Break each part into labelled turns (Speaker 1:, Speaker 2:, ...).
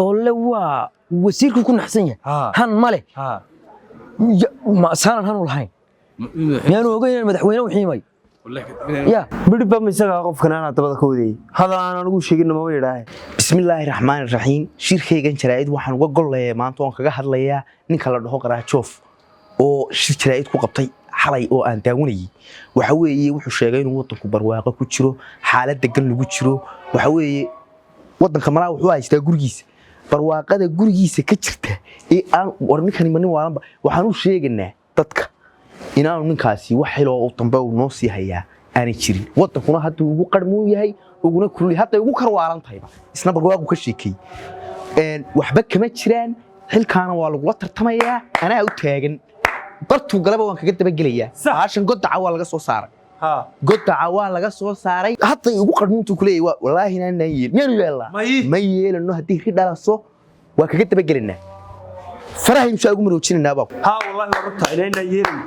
Speaker 1: oo le waa wasiirku ku naxsan yahay han male ma saaran han lahayn yaanu ogeyn madaxweyne u xiimay
Speaker 2: يا بدي بمسك أقف كنا نتبادل كودي هذا أنا نقول شيء إنه ما بيراه بسم الله الرحمن الرحيم شركة جن شرائط وحن وقول له ما أنتوا كجا هذا ليه نكلا ده قرأ تشوف أو شرائط كقبطي حلاي أو أنتوني وحوي وحشيجين وطن كبر واقع كتشرو حالات دقن اللي كتشرو وحوي وطن كمرة وحوي يستجرجيس برواقع ده جرجيس كتشرته إيه أنا ورني خني مني وأنا وحنو شيء جنة تتك inaanu ninkaasi wax xilo oo dambe uu noo sii hayaa aanay jirin wadankuna hadda ugu qarmo yahay uguna kulli hadda ugu karwaalan tahay isna barwaaqo ka sheekay waxba kama jiraan xilkaana waa lagu tartamayaa anaa u taagan bartu galaba waan kaga daba gelayaa haashan godaca waa laga soo saaray godaca waa laga soo saaray hadda ugu qarmintu kuleeyay wallaahi inaan yeel miyanu yeelaa ma yeelano hadii ridhalaso waa kaga daba gelinaa farahay mushaagu maroojinaa baa
Speaker 3: والله ورطة إلينا يري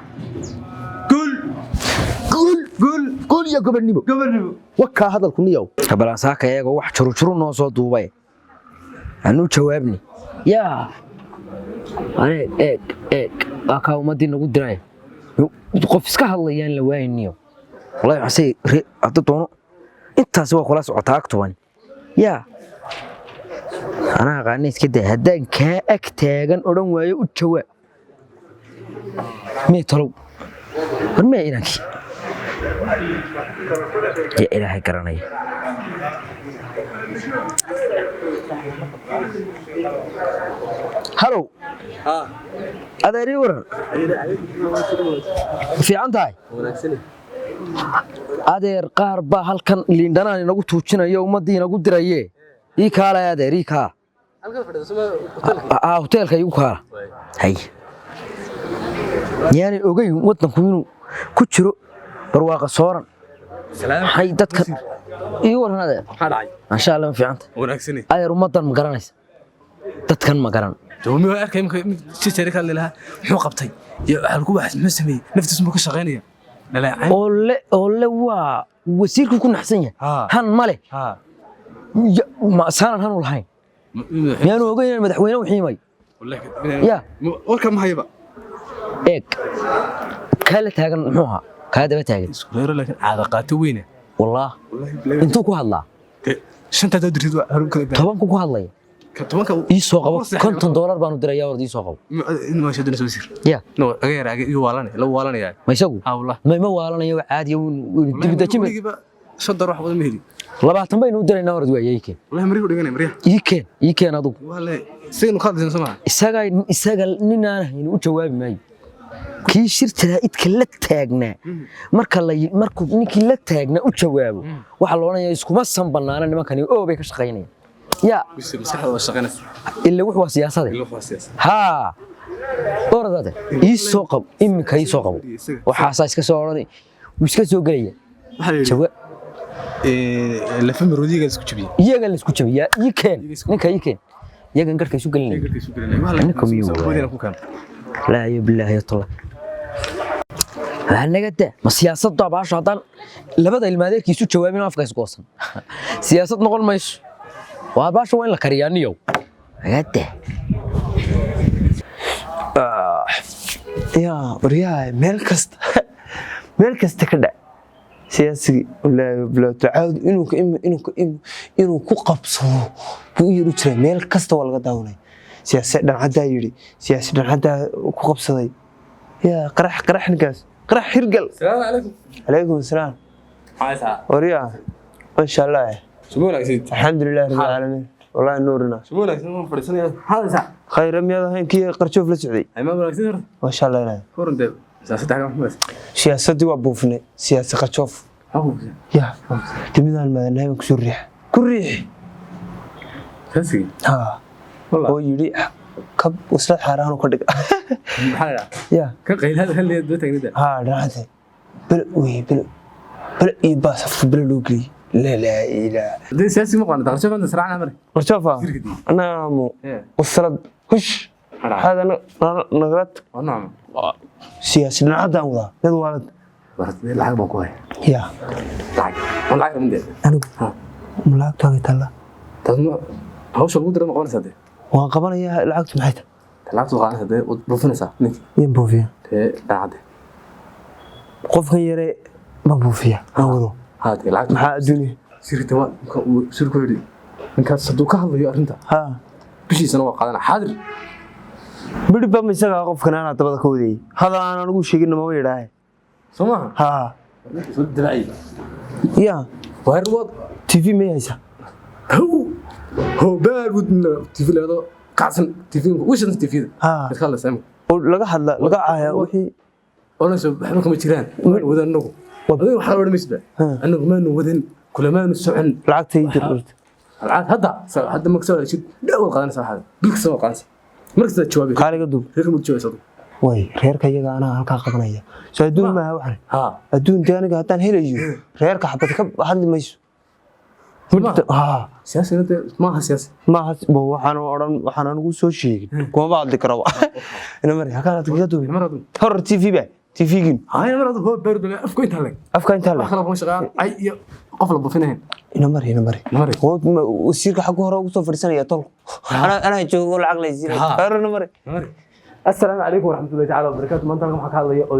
Speaker 2: قول يا قبرنيبو وكا هذا الكنيو
Speaker 1: قبل ساكا ياغو wax jurujuru noo soo duubay anu jawaabni ya ane aka umadii nagu diray qof iska hadlayaan la waayniyo wallahi xasay hada doono intaas waa kula socotaa agtuban ya ana qaani iska daa hadaan ka ag taagan oran waayo u jawaab مي تلو ما إنك يا إلهي كرني هلو هذا ريورن في عندها هذا قارب هالكن اللي عندنا نقول توجنا يوم مدينة نقول دريه إيكالا هذا ريكا هوتيل كيوكا هاي يعني أوجي وطنكم إنه كتشرو برواقة صورا هاي دتك إيوه هذا ما شاء الله ما في عنده
Speaker 3: وناكسني
Speaker 1: أي رمضان مقرنيس دتك مقرن
Speaker 3: تومي وأركي يمكن شركة اللي لها حو قبطي يحركوا واحد مسمي نفس اسمه كشغانية لا
Speaker 1: أولا وسيرك يكون حسنية هن ماله ما سان هن والحين يعني أوجي المدحوينه وحيمي
Speaker 3: والله
Speaker 1: يا
Speaker 3: وكم هاي بقى
Speaker 1: إيك كله تاجن محوها كهذا بتاجن
Speaker 3: غير لكن علاقات وينه
Speaker 1: والله أنتوا كهلا
Speaker 3: شنت تدري
Speaker 1: طبعاً كهلا
Speaker 3: كتبانك
Speaker 1: يسوق كنت $1 بانو دريا ورد يسوق
Speaker 3: ما شدنا سويسر
Speaker 1: يا
Speaker 3: نو غير يوالنا لو والنا يعني
Speaker 1: ما يسوق
Speaker 3: والله
Speaker 1: ما والنا يو عادي ودي
Speaker 3: تجيب شدر واحد مهدي
Speaker 1: labaatan baynu dirayna warad waayayke
Speaker 3: wallahi mariyo dhiganay mariyo
Speaker 1: iikeen adigu
Speaker 3: wallahi saynu khadin sama
Speaker 1: isaga ninaan hayno u jawaabi maayo kii shirtada idka la taagna markuu ninkii la taagna u jawaabo waxa loo oranaya iskuma san banaana nimankani oo bay ka shaqeynayaan ya
Speaker 3: maskaxda waa shaqeynaysa
Speaker 1: illa wuxuu siyaasada ha oradada ii soo qab imika ii soo qabo waxa iska soo oranay iska soo galaya jawaab
Speaker 3: la fahmi roodiga isku jabiya
Speaker 1: iyaga la isku jabiya yikeen ninka yikeen iyaga garka isu galinay ninka miyu la ya billahi taala hanagada ma siyaasadda baasho hadan labada ilmaadeerkiisu jawaabin afka isku goosan siyaasad noqon mayso waa baasho waa in la kariyaaniyo hagada
Speaker 2: يا بريا ميل كست كده سياسي ولا تعود إنه كقبصه ويرو ترى ميل كست ولا قداوني سياسي دان عدا يري سياسي دان عدا كقبصه يا قرح نقاس قرح هرقل
Speaker 3: السلام عليكم
Speaker 2: عليكم السلام
Speaker 3: عايزها
Speaker 2: وريا ما شاء الله
Speaker 3: شمولك سيد
Speaker 2: الحمد لله رب العالمين والله نورنا
Speaker 3: شمولك سنون فرسني هذا ساعة
Speaker 2: خير مياه هين كي قرشوف لسعودي
Speaker 3: أي ما بلاك سيد
Speaker 2: ما شاء الله لا
Speaker 3: فورن ده سياسة حاجة محمد
Speaker 2: سياسة وابوفني سياسة قرشوف يا تمينا المدنة كسر ريح كل ريح
Speaker 3: كسي
Speaker 2: ها
Speaker 3: والله
Speaker 2: هو يري كب وصلت حرام وكذا
Speaker 3: حاجة
Speaker 2: يا
Speaker 3: كقيل هذا اللي دوتك نده
Speaker 2: ها راحته بل يباس في بلوغري لا إله
Speaker 3: ده سياسي مقارنة ترى أنت سرعنا مرة
Speaker 2: قرشوفة أنا مو وصلت هش هذا نغلط
Speaker 3: نعم
Speaker 2: سياسي نعدى ولا يدوالد
Speaker 3: بس ده الحاجة بقوي
Speaker 2: يا
Speaker 3: والله من ده
Speaker 2: أنا ملاك تاعي تلا
Speaker 3: تسمع hawsha lagu diro ma qabanaysaa dee
Speaker 2: waan qabanayaa lacagtu maxay tahay
Speaker 3: talaabta qaanaysaa dee wad buufinaysaa ninka
Speaker 2: yaan buufiya
Speaker 3: dee dhacade
Speaker 2: qofkan yare ma buufiya aan wado
Speaker 3: haa dee lacagta
Speaker 2: maxaa adduunya
Speaker 3: sirta waa ninka uu sirku yidhi ninkaas hadduu ka hadlayo arrinta
Speaker 2: haa
Speaker 3: bishiisana waa qaadana xaadir
Speaker 2: midhibba ma isagaa qofkan aanaa dabada ka wadayay hadal aan anigu sheegin maba yidhaahe
Speaker 3: soo maaha
Speaker 2: haa
Speaker 3: soo dilacay
Speaker 2: yaa
Speaker 3: waa ruwaad
Speaker 2: tv may haysaa
Speaker 3: هو بارود تيفي هذا كاسن تيفي وش انت تيفي
Speaker 2: ها
Speaker 3: تخلص سامي
Speaker 2: oo laga hadla laga caaya wixii
Speaker 3: انا سو waxba kama jiraan wadanagu wadanagu waxa wada misba anagu maanu wadan kulamaanu socon
Speaker 2: lacagtay dirta
Speaker 3: hadda ma soo heshid dhaw qadanaysa waxa bilka soo qaansi markasta jawaabi
Speaker 2: qaaliga dub
Speaker 3: reerka mu jawaabsado
Speaker 2: way reerka iyaga ana halka qabanaya soo adduun ma waxan
Speaker 3: ha
Speaker 2: adduun aniga haddaan helayo reerka xabad ka hadli mayso ها
Speaker 3: سياسي ما ها سياسي
Speaker 2: ما waxaan ugu soo sheegin kuma baadli karo ina mar halka aad duubi hor TV ba TV-gin
Speaker 3: hay mar hada hoo bardo afku inta lag waxa la shaqaan ay qof la bufineen
Speaker 2: ina mar wasiirka xaq hore ugu soo fadhiisanaya tol ana joogo lacag la isiin hor ina mar
Speaker 3: assalaamu alaykum warahmatullahi ta'ala wabarakatuh maanta waxa ka hadlaya oo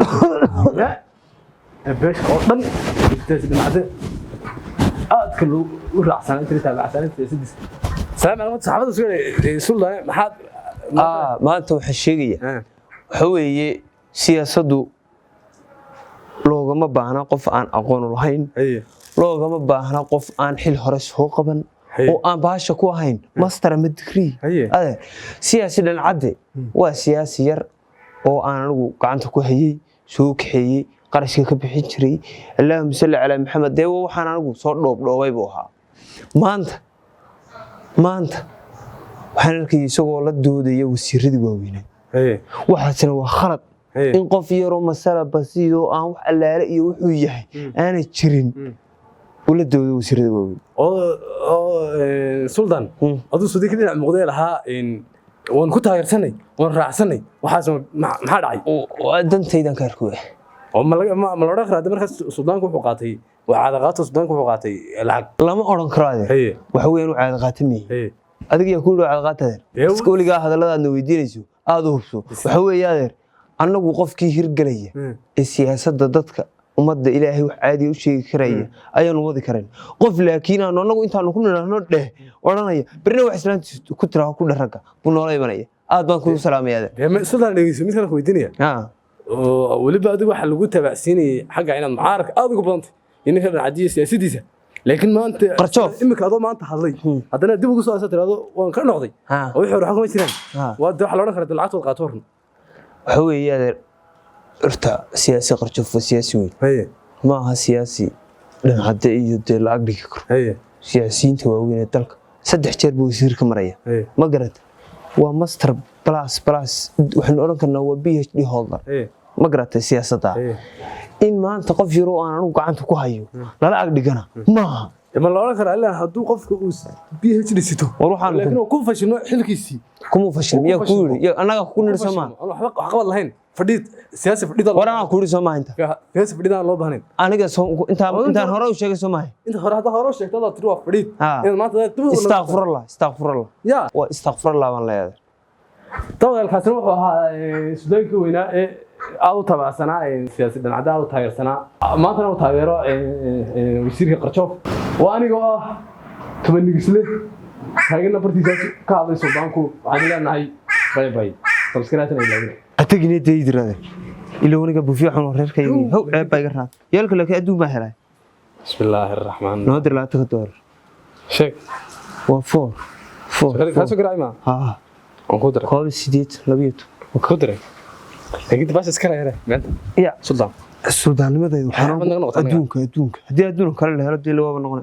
Speaker 3: beesh oo dhan isticmaade كله ورعسان انت تابع سنه 6 سلام عليكم صحابته سولة maxaad
Speaker 2: maanta waxa sheegaya waxa weeye siyaasaddu loogama baahna qof aan aqoon u lahayn loogama baahna qof aan xil hore soo qaban oo aan baasha ku ahayn master ama degree siyaasi dhalcade waa siyaasi yar oo aan anigu gacanta ku hayay soo kaxeeyay qarashka ka bixin jiray Allahumma salli ala Muhammad deewo waxaan anigu soo dhoobay buu ahaa maanta waxaan arkay isagoo la doodaya wasiiradii waaweyn waxaasina waa khalad in qof yaro masala basiyo aan wax allaale iyo wuxuu yahay aan jirin wala doodo wasiiradii waaweyn
Speaker 3: oo sultan aduu soo dikadina muqdee lahaa in waan ku taageersanay waan raacsanay waxaas maxaa dhacay
Speaker 2: oo dantaydan ka arkay
Speaker 3: ما لو رخر هذا مركز السودان كوحو قاتي وعادقات السودان كوحو قاتي العق
Speaker 2: لما أورن كراده waxa weeyaan caadaqaat mi adiga yaa ku dhoo caadaqaatay iskooliga hadalada weydiinayso aad u hubso waxa weeyaan anagu qofkii hirgalaya ee siyaasadda dadka umada Ilaahay wax caadi u sheegi karaya ayaan wadi karin qof laakiin aan anagu intaan ku niraahno dheh oranaya birna wax islaantiisu ku tiraa ku dharaga bu noolay banaya aad baan ku salaamayaa
Speaker 3: sidaan dhageyso mid kale weydiinaya waliba adigu waxa lagu tabacsiinay xagga inaad mucaaraka aad ugu badantay inka dhacdiye siyaasadiisa laakiin maanta imika adoo maanta hadlay hadana dib ugu soo aasay tiraado waan ka noqday oo wixii hore xukuma jiraan waa waxa la oran karaa lacagtood qaato horna
Speaker 2: waxa weeyaan irta siyaasi qarjof siyaasi weyn ma aha siyaasi dhan hadda iyo de lacag dhigi karo siyaasiyiinta waaweyn ee dalka saddex jeer buu wasiirka maraya ma garad waa master plus waxaan oran karnaa waa PhD holder ma garatay siyaasadda in maanta qof yaro aan anigu gacanta ku hayo lala ag dhigana maaha
Speaker 3: ma la oran karaa ilaa hadduu qofka uu PhD sito laakiin uu ku fashino xilkiisii
Speaker 2: kuma fashino yaa ku yiri anaga ku nirsama
Speaker 3: wax qabad lahayn fadhiid siyaasi fadhiid
Speaker 2: waraan ku yiri Soomaa inta
Speaker 3: siyaasi fadhiid aan loo baahnayn
Speaker 2: aniga intaan hore u sheegay Soomaa
Speaker 3: inta hore hore u sheegtay tiri waa fadhiid in maanta
Speaker 2: astaghfirullah ya waa astaghfirullah waan leeyahay
Speaker 3: طبعا kaasina wuxuu ahaa Suudaanka weynaa ee aad u tabacsanaa siyaasi dhanacada aad u taageersanaa maanta uu taageero wasiirka qarjoof oo aniga ah tabanigisle taagina bartiisa ka hadlay Suudaanku waxaan leenahay bye subscribe na ilaahay
Speaker 2: atagina deedirade ila waniga buufiyo xun reerkayga how ceeb ay garnaa yeelka laakiin aduu ma helay
Speaker 3: bismillaahir rahmaan
Speaker 2: noodir la taga door
Speaker 3: sheek
Speaker 2: waa 4
Speaker 3: kaasoo garaayma
Speaker 2: ha
Speaker 3: كودر
Speaker 2: كود سيديت لبيت
Speaker 3: كودر لكن بس اسكر يا
Speaker 2: يا سلطان السودان لماذا waxaan adduunka hadii adduunka kale la helo dii loo noqon